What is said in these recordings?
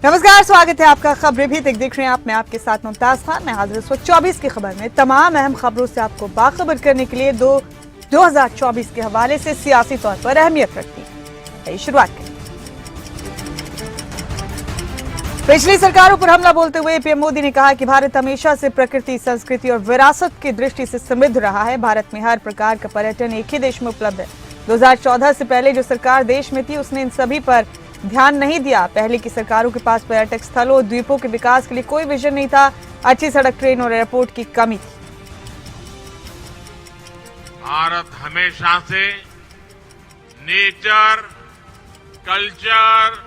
नमस्कार, स्वागत है आपका खबरें भी देख रहे हैं आप। मैं आपके साथ मुमताज खान। मैं हाजिर इस वक्त 24 की खबर में तमाम अहम खबरों से आपको बाखबर करने के लिए 2024 के हवाले से सियासी तौर पर अहमियत रखती है। शुरुआत करें। पिछली सरकारों पर हमला बोलते हुए पीएम मोदी ने कहा कि भारत हमेशा से प्रकृति, संस्कृति और विरासत की दृष्टि से समृद्ध रहा है। भारत में हर प्रकार का पर्यटन एक ही देश में उपलब्ध है। 2014 से पहले जो सरकार देश में थी उसने इन सभी पर ध्यान नहीं दिया। पहले की सरकारों के पास पर्यटक स्थलों और द्वीपों के विकास के लिए कोई विजन नहीं था। अच्छी सड़क, ट्रेन और एयरपोर्ट की कमी थी। भारत हमेशा से नेचर, कल्चर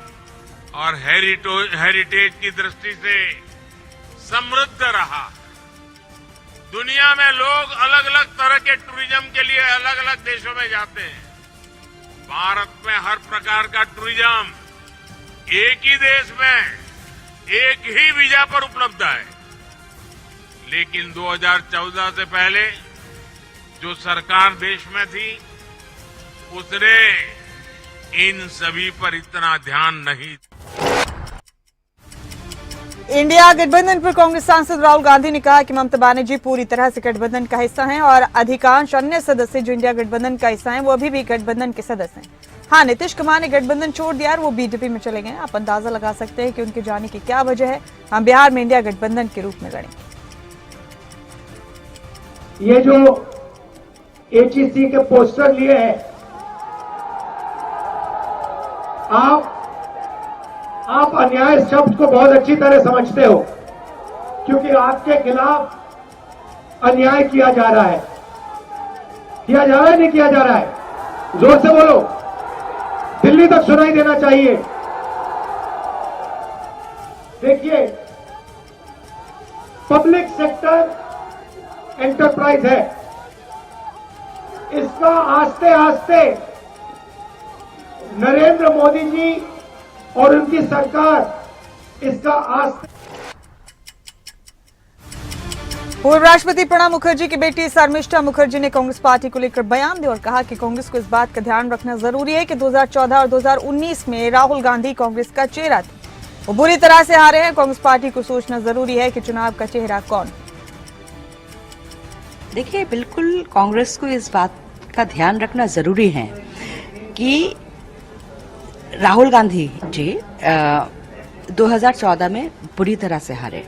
और हेरिटेज की दृष्टि से समृद्ध रहा। दुनिया में लोग अलग अलग तरह के टूरिज्म के लिए अलग अलग देशों में जाते हैं। भारत में हर प्रकार का टूरिज्म एक ही देश में एक ही वीजा पर उपलब्ध है। लेकिन 2014 से पहले जो सरकार देश में थी उसने इन सभी पर इतना ध्यान नहीं। इंडिया गठबंधन पर कांग्रेस सांसद राहुल गांधी ने कहा कि ममता बनर्जी पूरी तरह से गठबंधन का हिस्सा हैं और अधिकांश अन्य सदस्य जो इंडिया गठबंधन का हिस्सा हैं वो अभी भी गठबंधन के सदस्य हैं। हाँ, नीतीश कुमार ने गठबंधन छोड़ दिया और वो बीजेपी में चले गए। आप अंदाजा लगा सकते हैं कि उनके जाने की क्या वजह है। हम बिहार में इंडिया गठबंधन के रूप में लड़ेंगे। ये जो एचईसी के पोस्टर लिए हैं, आप अन्याय शब्द को बहुत अच्छी तरह समझते हो, क्योंकि आपके खिलाफ अन्याय किया जा रहा है। किया जा रहा है, नहीं किया जा रहा है? जोर से बोलो, दिल्ली तक सुनाई देना चाहिए। देखिए, पब्लिक सेक्टर एंटरप्राइज है, इसका आस्ते आस्ते नरेंद्र मोदी जी और उनकी सरकार इसका आस्ते। पूर्व राष्ट्रपति प्रणब मुखर्जी की बेटी शर्मिष्ठा मुखर्जी ने कांग्रेस पार्टी को लेकर बयान दिया और कहा कि कांग्रेस को इस बात का ध्यान रखना जरूरी है कि 2014 और 2019 में राहुल गांधी कांग्रेस का चेहरा थे, वो बुरी तरह से हारे हैं। कांग्रेस पार्टी को सोचना जरूरी है कि चुनाव का चेहरा कौन। देखिए, बिल्कुल कांग्रेस को इस बात का ध्यान रखना जरूरी है कि राहुल गांधी जी 2014 में बुरी तरह से हारे।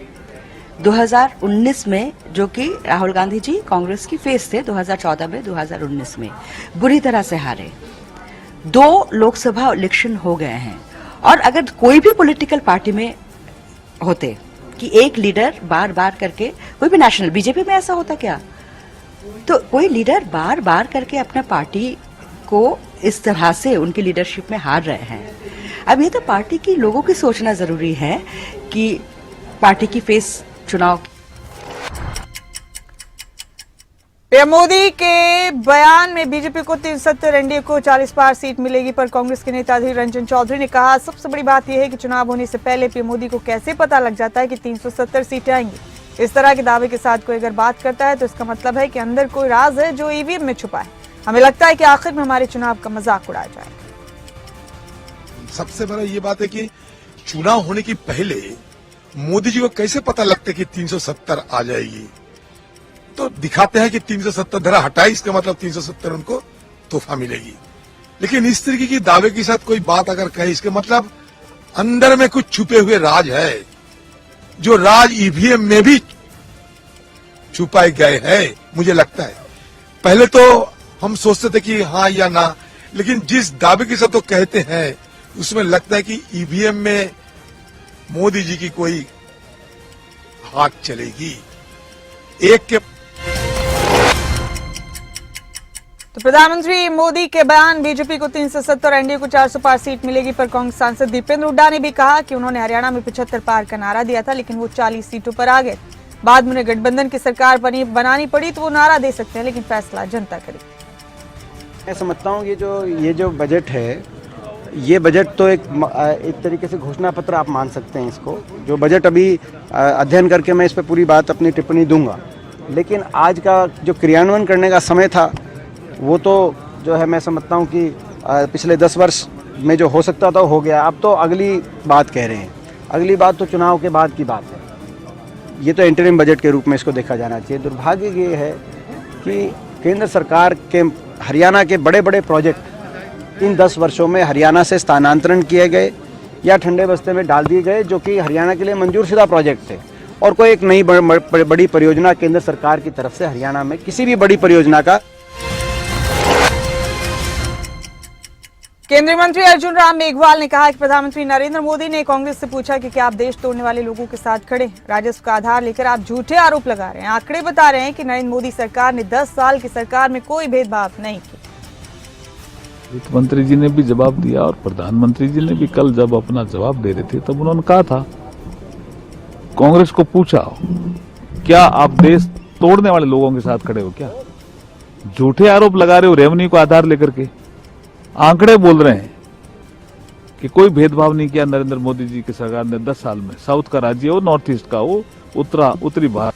2019 में, जो कि राहुल गांधी जी कांग्रेस की फेस थे 2014 में, 2019 में बुरी तरह से हारे। 2 लोकसभा इलेक्शन हो गए हैं और अगर कोई भी पॉलिटिकल पार्टी में होते कि एक लीडर बार बार करके, कोई भी नेशनल, बीजेपी में ऐसा होता क्या? तो कोई लीडर बार बार करके अपना पार्टी को इस तरह से उनकी लीडरशिप में हार रहे हैं। अब ये तो पार्टी की लोगों की सोचना जरूरी है कि पार्टी की फेस चुनाव। पीएम मोदी के बयान में बीजेपी को 370, एनडीए को 40 पार सीट मिलेगी पर कांग्रेस के नेता अधीर रंजन चौधरी ने कहा सबसे बड़ी बात यह है कि चुनाव होने से पहले पीएम मोदी को कैसे पता लग जाता है कि 370 सीटें आएंगी। इस तरह के दावे के साथ कोई अगर बात करता है तो इसका मतलब है कि अंदर कोई राज है जो ईवीएम में छुपा है। हमें लगता है कि आखिर में हमारे चुनाव का मजाक उड़ाया जाएगा। सबसे बड़ा ये बात है कि चुनाव होने की पहले मोदी जी को कैसे पता लगता है कि 370 आ जाएगी। तो दिखाते हैं कि 370 धरा हटाई, इसका मतलब 370 उनको तोहफा मिलेगी। लेकिन इस तरीके की दावे के साथ कोई बात अगर कहे, इसके मतलब अंदर में कुछ छुपे हुए राज है, जो राज ईवीएम में भी छुपाए गए हैं। मुझे लगता है पहले तो हम सोचते थे कि हाँ या ना, लेकिन जिस दावे के साथ तो कहते हैं उसमें लगता है कि ईवीएम में मोदी जी की कोई हाथ चलेगी। एक के तो प्रधानमंत्री मोदी के बयान, बीजेपी को 370, एनडीए को 400 पार सीट मिलेगी पर कांग्रेस सांसद दीपेंद्र हुड्डा ने भी कहा कि उन्होंने हरियाणा में 75 पार का नारा दिया था, लेकिन वो 40 सीटों पर आ गए। बाद में उन्हें गठबंधन की सरकार बनानी पड़ी तो वो नारा दे सकते हैं, लेकिन फैसला जनता करेगी। मैं समझता हूँ ये जो बजट है, ये बजट तो एक तरीके से घोषणा पत्र आप मान सकते हैं इसको। जो बजट अभी अध्ययन करके मैं इस पर पूरी बात अपनी टिप्पणी दूंगा, लेकिन आज का जो क्रियान्वयन करने का समय था वो तो जो है मैं समझता हूँ कि पिछले 10 वर्ष में जो हो सकता था हो गया। अब तो अगली बात कह रहे हैं। अगली बात तो चुनाव के बाद की बात है। ये तो इंटरिम बजट के रूप में इसको देखा जाना चाहिए। दुर्भाग्य ये है कि केंद्र सरकार के हरियाणा के बड़े बड़े प्रोजेक्ट इन 10 वर्षों में हरियाणा से स्थानांतरण किए गए या ठंडे बस्ते में डाल दिए गए, जो कि हरियाणा के लिए मंजूर शुदा प्रोजेक्ट थे। और कोई एक नई बड़ी परियोजना केंद्र सरकार की तरफ से हरियाणा में किसी भी बड़ी परियोजना का। केंद्रीय मंत्री अर्जुन राम मेघवाल ने कहा कि प्रधानमंत्री नरेंद्र मोदी ने कांग्रेस से पूछा कि क्या आप देश तोड़ने वाले लोगों के साथ खड़े हैं। राजस्व का आधार लेकर आप झूठे आरोप लगा रहे हैं। आंकड़े बता रहे हैं कि नरेंद्र मोदी सरकार ने 10 साल की सरकार में कोई भेदभाव नहीं किया। वित्त मंत्री जी ने भी जवाब दिया और प्रधानमंत्री जी ने भी कल जब अपना जवाब दे रहे थे तब उन्होंने कहा था, कांग्रेस को पूछा क्या आप देश तोड़ने वाले लोगों के साथ खड़े हो, क्या झूठे आरोप लगा रहे हो रेवेन्यू को आधार लेकर के। आंकड़े बोल रहे हैं कि कोई भेदभाव नहीं किया नरेंद्र मोदी जी की सरकार ने 10 साल में। साउथ का राज्य हो, नॉर्थ ईस्ट का हो, उत्तरी भारत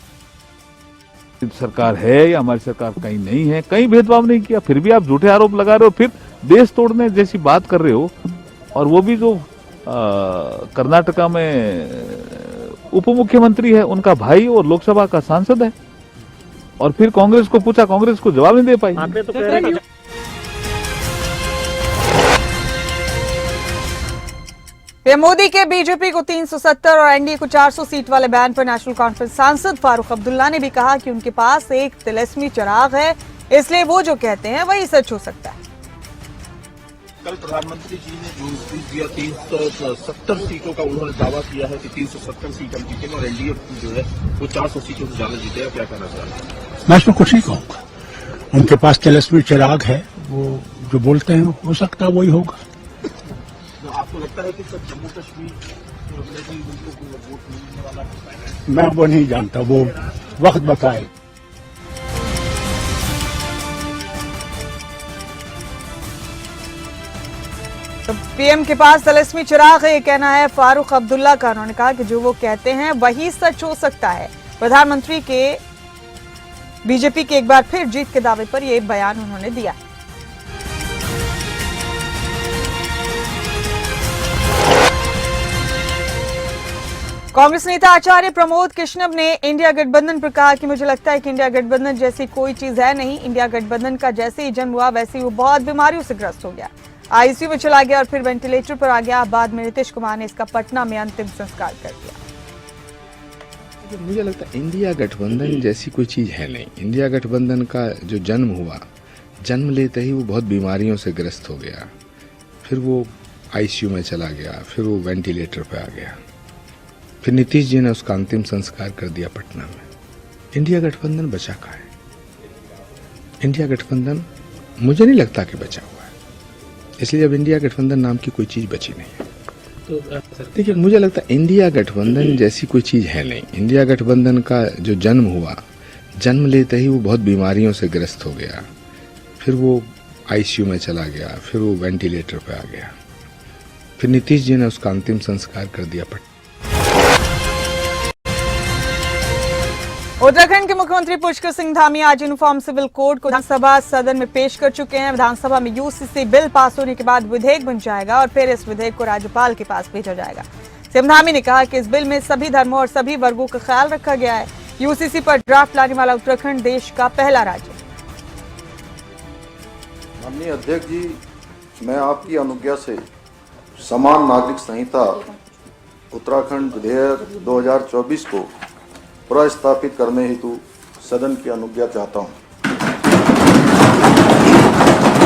सरकार है या हमारी सरकार कहीं नहीं है, कहीं भेदभाव नहीं किया। फिर भी आप झूठे आरोप लगा रहे हो, फिर देश तोड़ने जैसी बात कर रहे हो। और वो भी जो कर्नाटका में उप मुख्यमंत्री है, उनका भाई और लोकसभा का सांसद है। और फिर कांग्रेस को पूछा, कांग्रेस को जवाब नहीं दे पाई। पीएम मोदी के बीजेपी को 370 और एनडीए को 400 सीट वाले बयान पर नेशनल कॉन्फ्रेंस सांसद फारूक अब्दुल्ला ने भी कहा कि उनके पास एक तिलिस्मी चिराग है, इसलिए वो जो कहते हैं वही सच हो सकता है। कल प्रधानमंत्री जी ने जो स्पीच दिया 370 सीटों का उन्होंने दावा किया है कि 370 सीट हम जीतेंगे और एनडीए जो है वो 400 सीटों से ज्यादा जीतेगा। क्या कहना चाहते हैं? मैं इसमें कुछ नहीं कहूँगा। उनके पास तिलिस्मी चिराग है, वो जो बोलते हैं हो सकता है वही होगा। तो आपको लगता है कि सब जम्मू कश्मीर वोट मिलने वाला है? मैं वो नहीं जानता, वो वक्त बताए। तो पीएम के पास तिलिस्मी चिराग है, ये कहना है फारूक अब्दुल्ला का। उन्होंने कहा कि जो वो कहते हैं वही सच हो सकता है। प्रधानमंत्री के बीजेपी के एक बार फिर जीत के दावे पर यह बयान उन्होंने दिया। कांग्रेस नेता आचार्य प्रमोद केशव ने इंडिया गठबंधन पर कहा कि मुझे लगता है कि इंडिया गठबंधन जैसी कोई चीज है नहीं। इंडिया गठबंधन का जैसे ही जन्म हुआ वैसे ही वो बहुत बीमारियों से ग्रस्त हो गया, आईसीयू में चला गया और फिर वेंटिलेटर पर आ गया। बाद में नीतीश कुमार ने इसका पटना में अंतिम संस्कार कर दिया। मुझे लगता है इंडिया गठबंधन जैसी कोई चीज है नहीं। इंडिया गठबंधन का जो जन्म हुआ, जन्म लेते ही वो बहुत बीमारियों से ग्रस्त हो गया, फिर वो आईसीयू में चला गया, फिर वो वेंटिलेटर पे आ गया, फिर नीतीश जी ने उसका अंतिम संस्कार कर दिया पटना में। इंडिया गठबंधन बचा कहाँ है? इंडिया गठबंधन मुझे नहीं लगता कि बचा हुआ है, इसलिए अब इंडिया गठबंधन नाम की कोई चीज बची नहीं है। तो देखिए, मुझे लगता है इंडिया गठबंधन जैसी कोई चीज है नहीं। इंडिया गठबंधन का जो जन्म हुआ, जन्म लेते ही वो बहुत बीमारियों से ग्रस्त हो गया, फिर वो आईसीयू में चला गया, फिर वो वेंटिलेटर पे आ गया, फिर नीतीश जी ने उसका अंतिम संस्कार कर दिया पटना। उत्तराखंड के मुख्यमंत्री पुष्कर सिंह धामी आज यूनिफॉर्म सिविल कोड को विधानसभा सदन में पेश कर चुके हैं। विधानसभा में यूसीसी बिल पास होने के बाद विधेयक बन जाएगा और फिर इस विधेयक को राज्यपाल के पास भेजा जाएगा। सिंह धामी ने कहा कि इस बिल में सभी धर्मों और सभी वर्गों का ख्याल रखा गया है। यूसीसी पर ड्राफ्ट लाने वाला उत्तराखंड देश का पहला राज्य। माननीय अध्यक्ष जी, मैं आपकी अनुज्ञा से समान नागरिक संहिता उत्तराखंड विधेयक 2024 को प्रस्तापित करने हेतु सदन की अनुज्ञा चाहता हूं।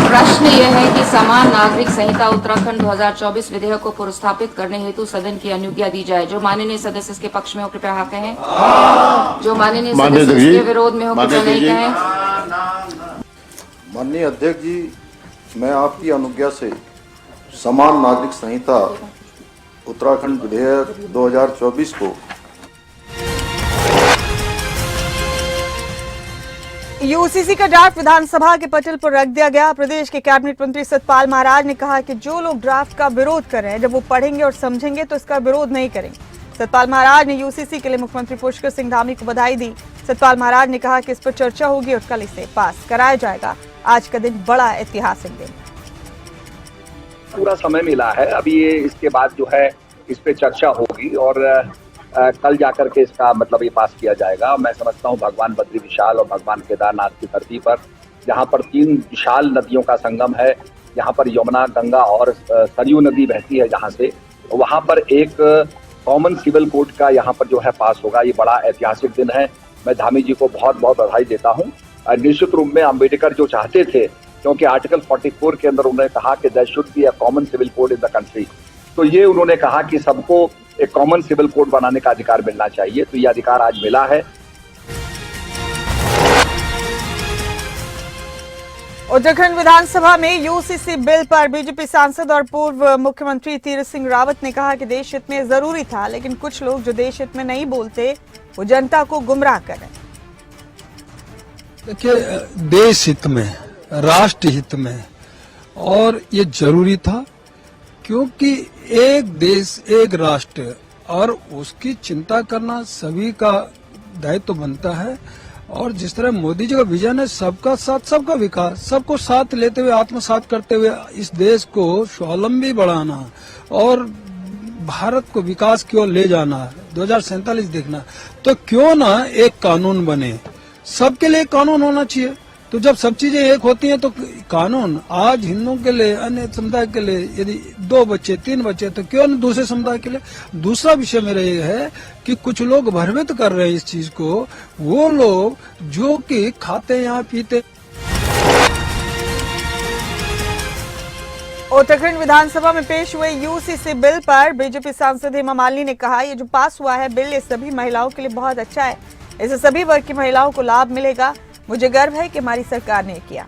प्रश्न यह है कि समान नागरिक संहिता उत्तराखंड 2024 विधेयक को पुरस्थापित करने हेतु सदन की अनुज्ञा दी जाए। जो माननीय सदस्य इसके पक्ष में हो कृपया हाँ कहें। जो माननीय सदस्य इसके विरोध में हो कृपया नहीं कहें। माननीय अध्यक्ष जी, मैं आपकी अनुज्ञा से समान नागरिक संहिता उत्तराखंड विधेयक 2024 को यूसीसी का ड्राफ्ट विधानसभा के पटल पर रख दिया गया। प्रदेश के कैबिनेट मंत्री सतपाल महाराज ने कहा कि जो लोग ड्राफ्ट का विरोध कर रहे हैं, जब वो पढ़ेंगे और समझेंगे तो इसका विरोध नहीं करेंगे। सतपाल महाराज ने यूसीसी के लिए मुख्यमंत्री पुष्कर सिंह धामी को बधाई दी। सतपाल महाराज ने कहा कि इस पर चर्चा होगी और कल इसे पास कराया जाएगा। आज का दिन बड़ा ऐतिहासिक दिन। पूरा समय मिला है, अभी ये इसके बाद जो है इस पे चर्चा होगी और कल जाकर के इसका मतलब ये पास किया जाएगा। मैं समझता हूँ भगवान बद्री विशाल और भगवान केदारनाथ की धरती पर जहाँ पर 3 विशाल नदियों का संगम है, यहाँ पर यमुना, गंगा और सरयू नदी बहती है, जहाँ से वहाँ पर एक कॉमन सिविल कोड का यहाँ पर जो है पास होगा। ये बड़ा ऐतिहासिक दिन है। मैं धामी जी को बहुत बहुत बधाई देता हूँ। निश्चित रूप में अम्बेडकर जो चाहते थे, क्योंकि आर्टिकल 44 के अंदर उन्होंने कहा कि there should be a common civil code in the country, तो ये उन्होंने कहा कि सबको एक कॉमन सिविल कोड बनाने का अधिकार मिलना चाहिए, तो ये अधिकार आज मिला है। उत्तराखंड विधानसभा में यूसीसी बिल पर बीजेपी सांसद और पूर्व मुख्यमंत्री तीरथ सिंह रावत ने कहा कि देश हित में जरूरी था, लेकिन कुछ लोग जो देश हित में नहीं बोलते वो जनता को गुमराह कर रहे हैं। देखिए, देश हित में, राष्ट्र हित में और ये जरूरी था, क्योंकि एक देश एक राष्ट्र और उसकी चिंता करना सभी का दायित्व बनता है। और जिस तरह मोदी जी का विजन है सबका साथ सबका विकास, सबको साथ लेते हुए आत्मसात करते हुए इस देश को स्वावलंबी बढ़ाना और भारत को विकास की ओर ले जाना, 2047 देखना, तो क्यों ना एक कानून बने, सबके लिए कानून होना चाहिए। तो जब सब चीजें एक होती हैं तो कानून आज हिंदुओं के लिए, अन्य समुदाय के लिए यदि 2 बच्चे 3 बच्चे तो क्यों न दूसरे समुदाय के लिए। दूसरा विषय मेरा ये है कि कुछ लोग भ्रमित कर रहे हैं इस चीज को, वो लोग जो कि खाते यहाँ पीते। उत्तराखंड विधानसभा में पेश हुए यूसीसी बिल पर बीजेपी सांसद हेमा मालिनी ने कहा, ये जो पास हुआ है बिल, ये सभी महिलाओं के लिए बहुत अच्छा है, इससे सभी वर्ग की महिलाओं को लाभ मिलेगा। मुझे गर्व है कि हमारी सरकार ने किया।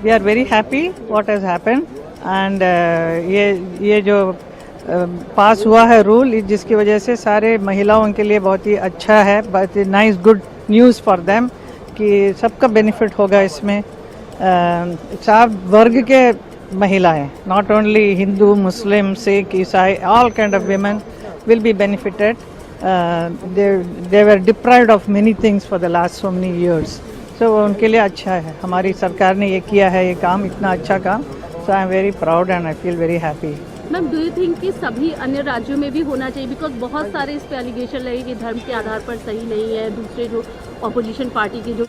We are very happy what has happened and ये जो पास हुआ है रूल, जिसकी वजह से सारे महिलाओं के लिए बहुत ही अच्छा है, बहुत ही nice good news for them कि सबका बेनिफिट होगा इसमें। सब वर्ग के महिलाएं, not only Hindu, Muslim, Sikh, Isai, all kind of women will be benefited. They were deprived of many things for the last so many years. So उनके लिए अच्छा है, हमारी सरकार ने ये किया है, ये काम, इतना अच्छा काम। So I am very proud and I feel very happy. Ma'am, do you think कि सभी अन्य राज्यों में भी होना चाहिए? बिकॉज बहुत सारे इस पे एलिगेशन लगे कि धर्म के आधार पर सही नहीं है, दूसरे जो ऑपोजिशन पार्टी की जो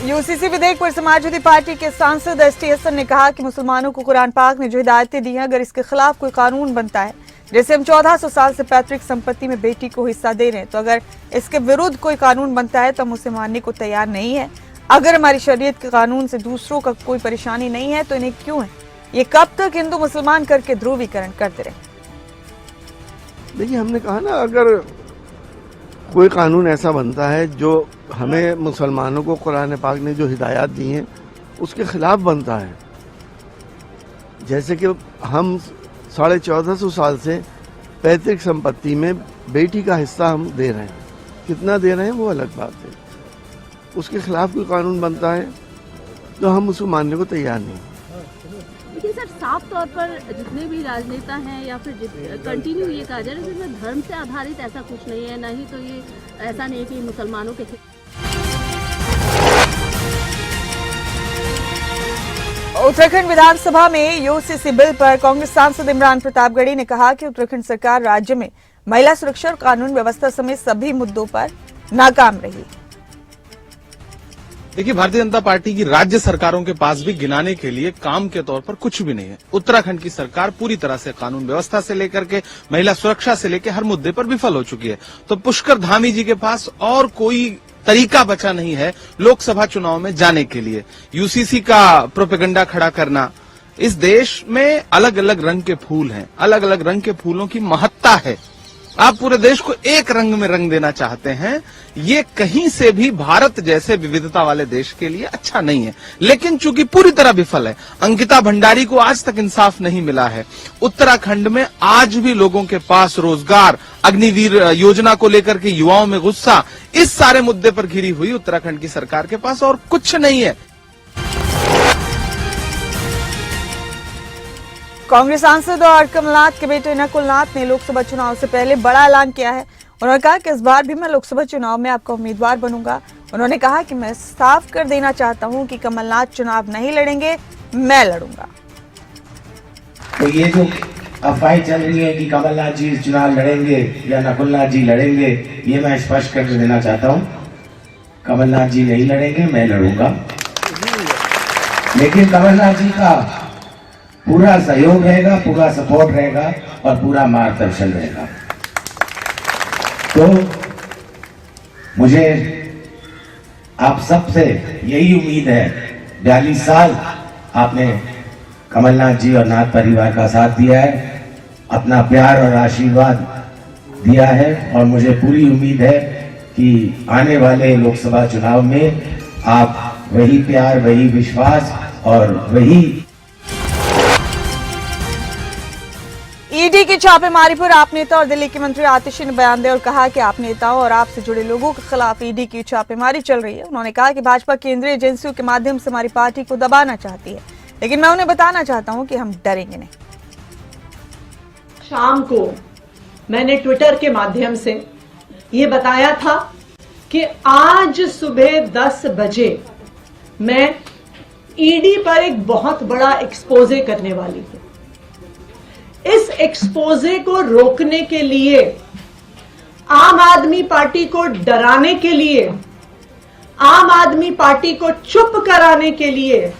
यूसीसी विधेयक पर समाजवादी पार्टी के सांसद एसटी हसन ने कहा कि मुसलमानों को कुरान पाक ने जो हिदायतें दी हैं, अगर इसके खिलाफ कोई कानून बनता है, जैसे हम 1400 साल से पैतृक संपत्ति में बेटी को हिस्सा दे रहे हैं, तो अगर इसके विरुद्ध कोई कानून बनता है तो हम उसे मानने को तैयार नहीं है। अगर हमारी शरीयत के कानून से दूसरों का कोई परेशानी नहीं है तो इन्हें क्यों है? ये कब तक हिंदू मुसलमान करके ध्रुवीकरण करते रहे? देखिए, हमने कहा ना, अगर कोई कानून ऐसा बनता है जो हमें मुसलमानों को कुरान पाक ने जो हिदायत दी हैं उसके खिलाफ बनता है, जैसे कि हम 1450 साल से पैतृक संपत्ति में बेटी का हिस्सा हम दे रहे हैं, कितना दे रहे हैं वो अलग बात है, उसके खिलाफ कोई कानून बनता है तो हम उसको मानने को तैयार नहीं। लेकिन सर, साफ तौर पर जितने भी राजनेता हैं या फिर कंटिन्यू ये कहा जा रहा है कि धर्म से आधारित ऐसा कुछ नहीं है, नहीं तो ये ऐसा नहीं है कि मुसलमानों के। उत्तराखंड विधानसभा में यूसीसी बिल पर कांग्रेस सांसद इमरान प्रतापगढ़ी ने कहा कि उत्तराखंड सरकार राज्य में महिला सुरक्षा और कानून व्यवस्था समेत सभी मुद्दों पर नाकाम रही। देखिए, भारतीय जनता पार्टी की राज्य सरकारों के पास भी गिनाने के लिए काम के तौर पर कुछ भी नहीं है। उत्तराखंड की सरकार पूरी तरह से कानून व्यवस्था से लेकर के महिला सुरक्षा से लेकर हर मुद्दे पर विफल हो चुकी है। तो पुष्कर धामी जी के पास और कोई तरीका बचा नहीं है लोकसभा चुनाव में जाने के लिए। यूसीसी का प्रोपेगेंडा खड़ा करना, इस देश में अलग अलग रंग के फूल हैं, अलग अलग रंग के फूलों की महत्ता है। आप पूरे देश को एक रंग में रंग देना चाहते हैं, ये कहीं से भी भारत जैसे विविधता वाले देश के लिए अच्छा नहीं है। लेकिन चूंकि पूरी तरह विफल है, अंकिता भंडारी को आज तक इंसाफ नहीं मिला है। उत्तराखंड में आज भी लोगों के पास रोजगार, अग्निवीर योजना को लेकर के युवाओं में गुस्सा, इस सारे मुद्दे पर घिरी हुई उत्तराखंड की सरकार के पास और कुछ नहीं है। कांग्रेस सांसद और कमलनाथ के बेटे नकुलनाथ ने लोकसभा चुनाव से पहले बड़ा ऐलान किया है। उन्होंने कहा कि इस बार भी मैं लोकसभा चुनाव में आपका उम्मीदवार बनूंगा उन्होंने कहा कि मैं साफ कर देना चाहता हूं कि कमलनाथ चुनाव नहीं लड़ेंगे, मैं लड़ूंगा। तो ये जो अफवाहें चल रही है कि कमलनाथ जी चुनाव लड़ेंगे या नकुलनाथ जी लड़ेंगे, ये मैं स्पष्ट कर देना चाहता हूं, कमलनाथ जी नहीं लड़ेंगे, मैं लड़ूंगा। लेकिन कमलनाथ जी का पूरा सहयोग रहेगा, पूरा सपोर्ट रहेगा और पूरा मार्गदर्शन रहेगा। तो मुझे आप सबसे यही उम्मीद है, 42 साल आपने कमलनाथ जी और नाथ परिवार का साथ दिया है, अपना प्यार और आशीर्वाद दिया है और मुझे पूरी उम्मीद है कि आने वाले लोकसभा चुनाव में आप वही प्यार, वही विश्वास और वही ईडी की छापेमारी पर आप नेता और दिल्ली के मंत्री आतिशी ने बयान दिया और कहा कि आप नेताओं और आपसे जुड़े लोगों के खिलाफ ईडी की छापेमारी चल रही है। उन्होंने कहा कि भाजपा केंद्रीय एजेंसियों के माध्यम से हमारी पार्टी को दबाना चाहती है, लेकिन मैं उन्हें बताना चाहता हूं कि हम डरेंगे नहीं। शाम को मैंने ट्विटर के माध्यम से ये बताया था कि आज सुबह 10 बजे मैं ईडी पर एक बहुत बड़ा एक्सपोजे करने वाली हूं। इस एक्सपोजे को रोकने के लिए, आम आदमी पार्टी को डराने के लिए, आम आदमी पार्टी को चुप कराने के लिए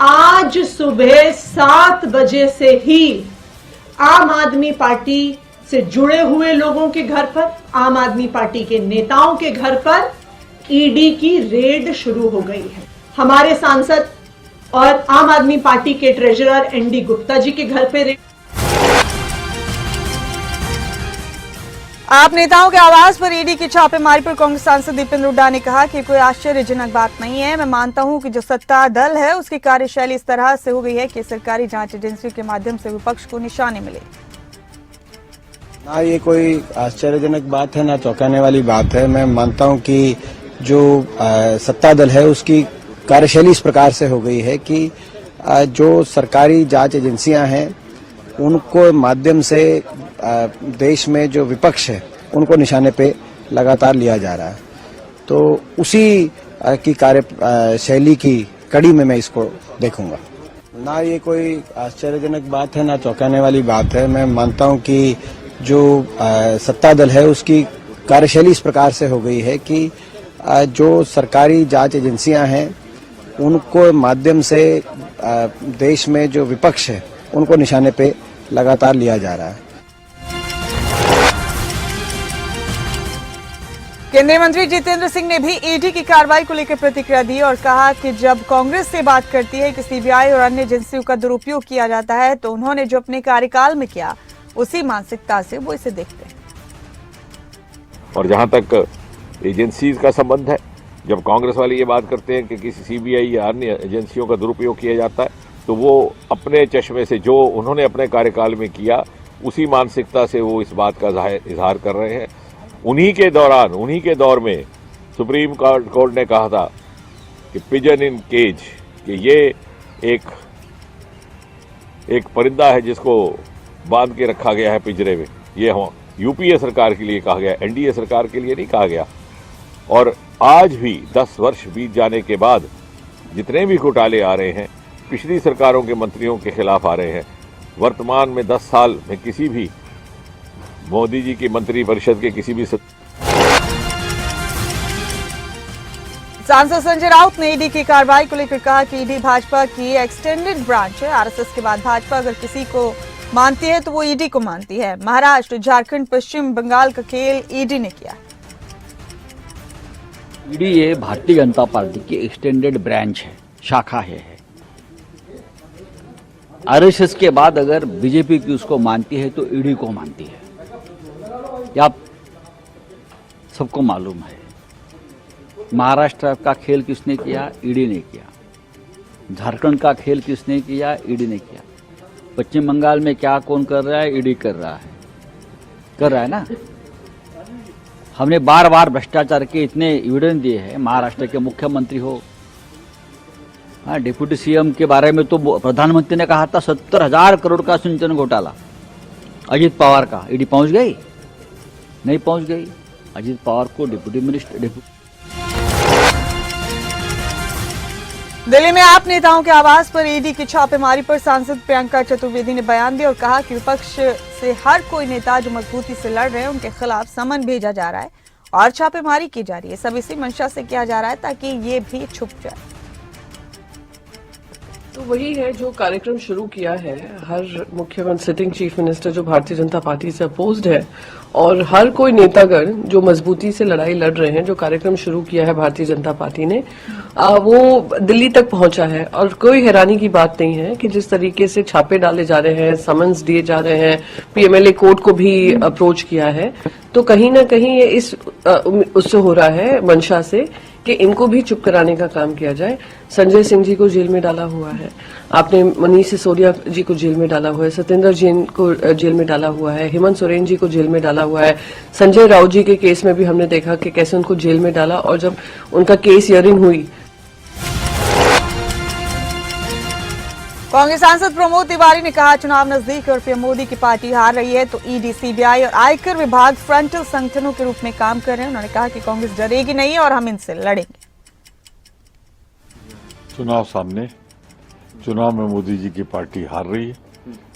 आज सुबह 7 बजे से ही आम आदमी पार्टी से जुड़े हुए लोगों के घर पर, आम आदमी पार्टी के नेताओं के घर पर ईडी की रेड शुरू हो गई है। हमारे सांसद और आम आदमी पार्टी के ट्रेजरर एनडी गुप्ता जी के घर पे रेड। आप नेताओं के आवाज पर ईडी की छापेमारी पर कांग्रेस सांसद दीपेंद्र हुड्डा ने कहा कि कोई आश्चर्यजनक बात नहीं है। मैं मानता हूं कि जो सत्ता दल है उसकी कार्यशैली इस तरह से हो गई है कि सरकारी जांच एजेंसियों के माध्यम से विपक्ष को निशाने मिले। ना ये कोई आश्चर्यजनक बात है, ना चौंकाने वाली बात है। मैं मानता हूं कि जो सत्ता दल है उसकी कार्यशैली इस प्रकार से हो गई है कि जो सरकारी जांच एजेंसियां हैं उनको माध्यम से देश में जो विपक्ष है उनको निशाने पे लगातार लिया जा रहा है। तो उसी की कार्यशैली की कड़ी में मैं इसको देखूंगा। ना ये कोई आश्चर्यजनक बात है, ना चौंकाने वाली बात है। मैं मानता हूं कि जो सत्ता दल है उसकी कार्यशैली इस प्रकार से हो गई है कि जो सरकारी जांच एजेंसियां हैं उनको माध्यम से देश में जो विपक्ष है उनको निशाने पे लगातार लिया जा रहा है। केंद्रीय मंत्री जितेंद्र सिंह ने भी ईडी की कार्रवाई को लेकर प्रतिक्रिया दी और कहा कि जब कांग्रेस से बात करती है कि सीबीआई और अन्य एजेंसियों का दुरुपयोग किया जाता है तो उन्होंने जो अपने कार्यकाल में किया उसी मानसिकता से वो इसे देखते हैं। और जहां तक एजेंसी का संबंध है, जब कांग्रेस वाले ये बात करते हैं कि किसी सीबीआई या अन्य एजेंसियों का दुरुपयोग किया जाता है तो वो अपने चश्मे से जो उन्होंने अपने कार्यकाल में किया उसी मानसिकता से वो इस बात का इजहार कर रहे हैं। उन्हीं के दौरान, उन्हीं के दौर में सुप्रीम कोर्ट ने कहा था कि पिजन इन केज, कि ये एक परिंदा है जिसको बांध के रखा गया है पिंजरे में। ये यूपीए सरकार के लिए कहा गया, एनडीए सरकार के लिए नहीं कहा गया। और आज भी 10 वर्ष बीत जाने के बाद जितने भी घोटाले आ रहे हैं पिछली सरकारों के मंत्रियों के खिलाफ आ रहे हैं। वर्तमान में 10 साल में किसी भी मोदी जी की मंत्री परिषद के किसी भी सांसद संजय राउत ने ईडी की कार्रवाई को लेकर कहा कि ईडी भाजपा की एक्सटेंडेड ब्रांच है। आरएसएस के बाद भाजपा अगर किसी को मानती है तो वो ईडी को मानती है। महाराष्ट्र, झारखंड, पश्चिम बंगाल का खेल ईडी ने किया। ईडी ये भारतीय जनता पार्टी की एक्सटेंडेड ब्रांच है, शाखा है। आरएसएस के बाद अगर बीजेपी की उसको मानती है तो ईडी को मानती है। या सबको मालूम है महाराष्ट्र का खेल किसने किया, ईडी ने किया। झारखंड का खेल किसने किया, ईडी ने किया। पश्चिम बंगाल में क्या कौन कर रहा है, ईडी कर रहा है ना। हमने बार बार भ्रष्टाचार के इतने एविडेंस दिए हैं। महाराष्ट्र के मुख्यमंत्री हो, हाँ, डिप्यूटी सीएम के बारे में तो प्रधानमंत्री ने कहा था 70,000 करोड़ का सिंचन घोटाला अजीत पवार का। ईडी पहुंच गई? नहीं पहुंच गई। अजीत पवार को डिप्यूटी मिनिस्टर दिल्ली में आप नेताओं के आवास पर ईडी की छापेमारी पर सांसद प्रियंका चतुर्वेदी ने बयान दिया और कहा कि विपक्ष से हर कोई नेता जो मजबूती से लड़ रहे हैं उनके खिलाफ समन भेजा जा रहा है और छापेमारी की जा रही है। सब इसी मंशा से किया जा रहा है ताकि ये भी छुप जाए। तो वही है जो कार्यक्रम शुरू किया है हर मुख्यमंत्री सिटिंग चीफ मिनिस्टर जो भारतीय जनता पार्टी से अपोज्ड है और हर कोई नेतागण जो मजबूती से लड़ाई लड़ रहे हैं, जो कार्यक्रम शुरू किया है भारतीय जनता पार्टी ने वो दिल्ली तक पहुंचा है। और कोई हैरानी की बात नहीं है कि जिस तरीके से छापे डाले जा रहे हैं, समन्स दिए जा रहे हैं, पीएमएलए कोर्ट को भी अप्रोच किया है, तो कहीं ना कहीं ये इस उससे हो रहा है मंशा से कि इनको भी चुप कराने का काम किया जाए। संजय सिंह जी को जेल में डाला हुआ है, आपने मनीष सिसोदिया जी को जेल में डाला हुआ है, सत्येंद्र जैन को जेल में डाला हुआ है, हेमंत सोरेन जी को जेल में डाला हुआ है, संजय राउत जी के केस में भी हमने देखा कि कैसे उनको जेल में डाला और जब उनका केस हियरिंग हुई। कांग्रेस सांसद प्रमोद तिवारी ने कहा चुनाव नजदीक और पीएम मोदी की पार्टी हार रही है तो ईडी, सीबीआई और आयकर विभाग फ्रंटल संगठनों के रूप में काम कर रहे हैं। उन्होंने कहा कि कांग्रेस डरेगी नहीं और हम इनसे लड़ेंगे। चुनाव सामने, चुनाव में मोदी जी की पार्टी हार रही है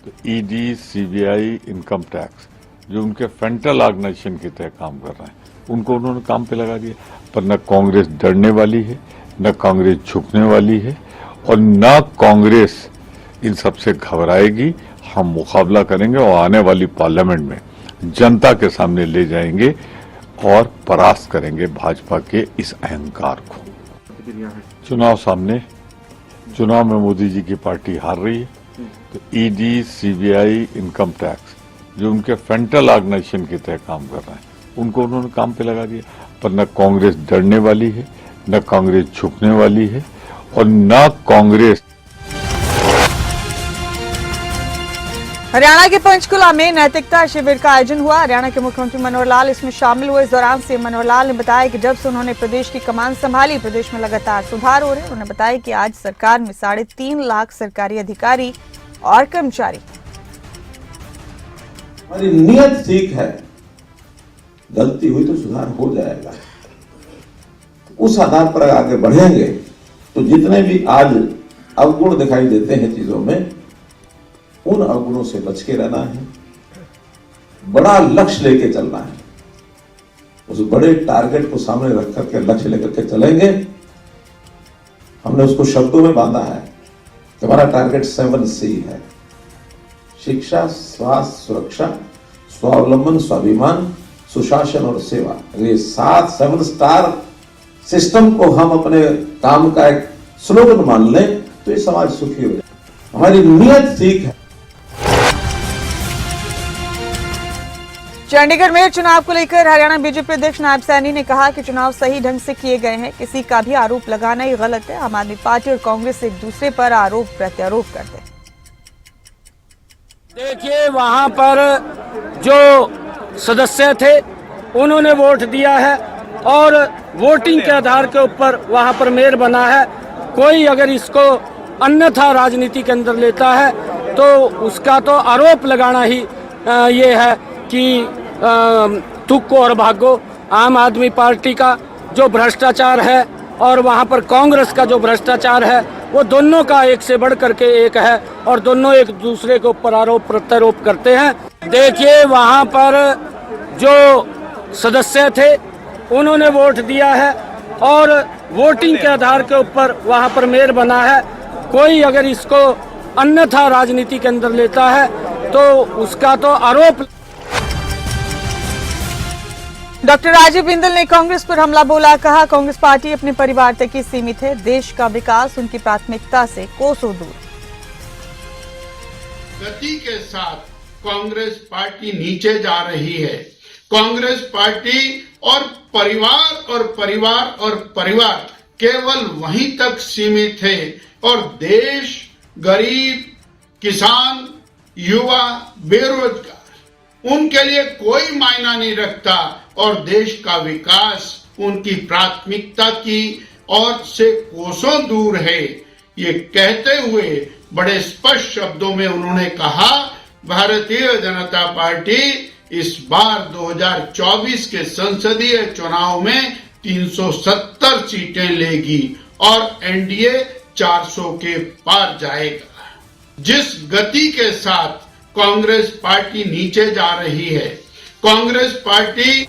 तो ईडी, सीबीआई, इनकम टैक्स जो उनके फ्रंटल ऑर्गेनाइजेशन की तरह काम कर रहे हैं उनको उन्होंने काम पे लगा दिया। पर न कांग्रेस डरने वाली है, न कांग्रेस झुकने वाली है और न कांग्रेस इन सबसे घबराएगी। हम मुकाबला करेंगे और आने वाली पार्लियामेंट में जनता के सामने ले जाएंगे और परास्त करेंगे भाजपा के इस अहंकार को। चुनाव सामने, चुनाव में मोदी जी की पार्टी हार रही है तो ईडी, सीबीआई, इनकम टैक्स जो उनके फ्रंटल ऑर्गेनाइजेशन की तरह काम कर रहे हैं उनको उन्होंने काम पे लगा दिया। पर न कांग्रेस डरने वाली है, न कांग्रेस झुकने वाली है और न कांग्रेस। हरियाणा के पंचकुला में नैतिकता शिविर का आयोजन हुआ। हरियाणा के मुख्यमंत्री मनोहर लाल इसमें शामिल हुए। इस दौरान सीएम मनोहर लाल ने बताया कि जब से उन्होंने प्रदेश की कमान संभाली प्रदेश में लगातार सुधार हो रहे हैं। उन्होंने बताया कि आज सरकार में 3.5 लाख सरकारी अधिकारी और कर्मचारी। हमारी नियत ठीक है, गलती हुई तो सुधार हो जाएगा, उस आधार पर आगे बढ़ेंगे तो जितने भी आज अवगुण दिखाई देते हैं चीजों में उन अवगुणों से बच के रहना है, बड़ा लक्ष्य लेके चलना है। उस बड़े टारगेट को सामने रख करके लक्ष्य लेकर के चलेंगे। हमने उसको शब्दों में बांधा है कि हमारा टारगेट 7C है, शिक्षा, स्वास्थ्य, सुरक्षा, स्वावलंबन, स्वाभिमान, सुशासन और सेवा। ये 7 स्टार सिस्टम को हम अपने काम का एक स्लोगन मान लें तो ये समाज सुखी हो जाए। हमारी नियत ठीक है। चंडीगढ़ में चुनाव को लेकर हरियाणा बीजेपी अध्यक्ष नायब सैनी ने कहा कि चुनाव सही ढंग से किए गए हैं, किसी का भी आरोप लगाना ही गलत है। आम आदमी पार्टी और कांग्रेस एक दूसरे पर आरोप प्रत्यारोप करते हैं। देखिए वहां पर जो सदस्य थे उन्होंने वोट दिया है और वोटिंग के आधार के ऊपर वहां पर मेयर बना है। कोई अगर इसको अन्यथा राजनीति के अंदर लेता है तो उसका तो आरोप लगाना ही ये है कि थुक्को और भागो। आम आदमी पार्टी का जो भ्रष्टाचार है और वहां पर कांग्रेस का जो भ्रष्टाचार है वो दोनों का एक से बढ़ करके एक है और दोनों एक दूसरे के ऊपर आरोप प्रत्यारोप करते हैं। देखिए वहां पर जो सदस्य थे उन्होंने वोट दिया है और वोटिंग के आधार के ऊपर वहां पर मेयर बना है। कोई अगर इसको अन्यथा राजनीति के अंदर लेता है तो उसका तो आरोप। डॉक्टर राजीव बिंदल ने कांग्रेस पर हमला बोला। कहा कांग्रेस पार्टी अपने परिवार तक ही सीमित है, देश का विकास उनकी प्राथमिकता से कोसों दूर। गति के साथ कांग्रेस पार्टी नीचे जा रही है। कांग्रेस पार्टी और परिवार और परिवार और परिवार केवल वहीं तक सीमित है और देश, गरीब, किसान, युवा, बेरोजगार उनके लिए कोई मायना नहीं रखता और देश का विकास उनकी प्राथमिकता की ओर से कोसों दूर है। ये कहते हुए बड़े स्पष्ट शब्दों में उन्होंने कहा भारतीय जनता पार्टी इस बार 2024 के संसदीय चुनाव में 370 सीटें लेगी और एनडीए 400 के पार जाएगा। जिस गति के साथ कांग्रेस पार्टी नीचे जा रही है, कांग्रेस पार्टी